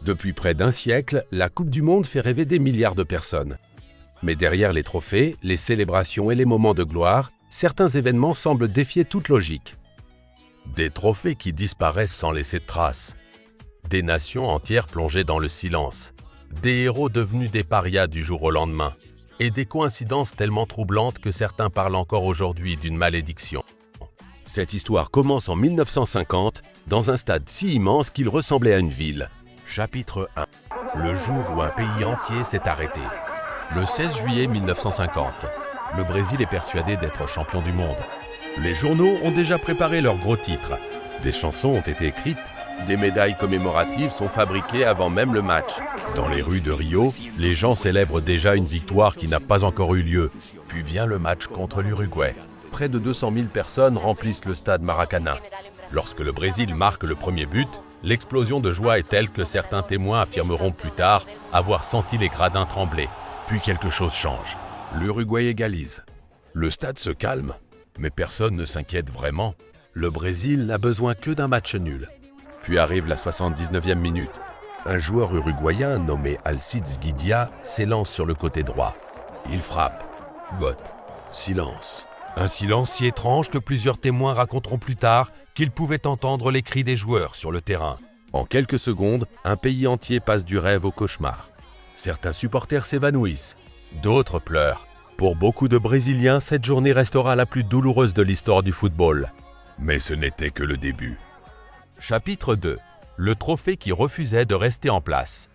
Depuis près d'un siècle, la Coupe du Monde fait rêver des milliards de personnes. Mais derrière les trophées, les célébrations et les moments de gloire, certains événements semblent défier toute logique. Des trophées qui disparaissent sans laisser de traces. Des nations entières plongées dans le silence. Des héros devenus des parias du jour au lendemain. Et des coïncidences tellement troublantes que certains parlent encore aujourd'hui d'une malédiction. Cette histoire commence en 1950, dans un stade si immense qu'il ressemblait à une ville. Chapitre 1. Le jour où un pays entier s'est arrêté. Le 16 juillet 1950, le Brésil est persuadé d'être champion du monde. Les journaux ont déjà préparé leurs gros titres. Des chansons ont été écrites, des médailles commémoratives sont fabriquées avant même le match. Dans les rues de Rio, les gens célèbrent déjà une victoire qui n'a pas encore eu lieu. Puis vient le match contre l'Uruguay. Près de 200 000 personnes remplissent le stade Maracanã. Lorsque le Brésil marque le premier but, l'explosion de joie est telle que certains témoins affirmeront plus tard avoir senti les gradins trembler. Puis quelque chose change. L'Uruguay égalise. Le stade se calme, mais personne ne s'inquiète vraiment. Le Brésil n'a besoin que d'un match nul. Puis arrive la 79e minute. Un joueur uruguayen nommé Alcides Guidia s'élance sur le côté droit. Il frappe. Botte. Silence. Un silence si étrange que plusieurs témoins raconteront plus tard qu'ils pouvaient entendre les cris des joueurs sur le terrain. En quelques secondes, un pays entier passe du rêve au cauchemar. Certains supporters s'évanouissent, d'autres pleurent. Pour beaucoup de Brésiliens, cette journée restera la plus douloureuse de l'histoire du football. Mais ce n'était que le début. Chapitre 2. Le trophée qui refusait de rester en place.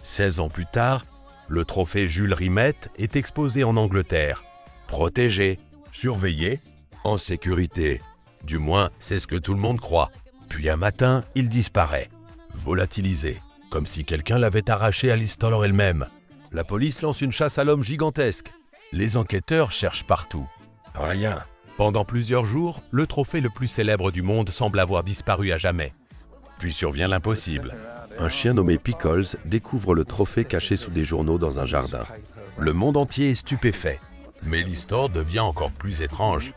16 ans plus tard, le trophée Jules Rimet est exposé en Angleterre. Protégé, surveillé, en sécurité. Du moins, c'est ce que tout le monde croit. Puis un matin, il disparaît. Volatilisé, comme si quelqu'un l'avait arraché à l'histoire elle-même. La police lance une chasse à l'homme gigantesque. Les enquêteurs cherchent partout. Rien. Pendant plusieurs jours, le trophée le plus célèbre du monde semble avoir disparu à jamais. Puis survient l'impossible. Un chien nommé Pickles découvre le trophée caché sous des journaux dans un jardin. Le monde entier est stupéfait. Mais l'histoire devient encore plus étrange.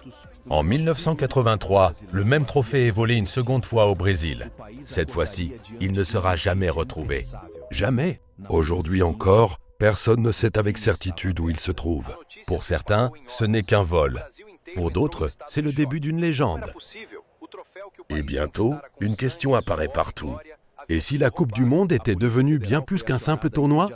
En 1983, le même trophée est volé une seconde fois au Brésil. Cette fois-ci, il ne sera jamais retrouvé. Jamais. Aujourd'hui encore, personne ne sait avec certitude où il se trouve. Pour certains, ce n'est qu'un vol. Pour d'autres, c'est le début d'une légende. Et bientôt, une question apparaît partout. Et si la Coupe du Monde était devenue bien plus qu'un simple tournoi ?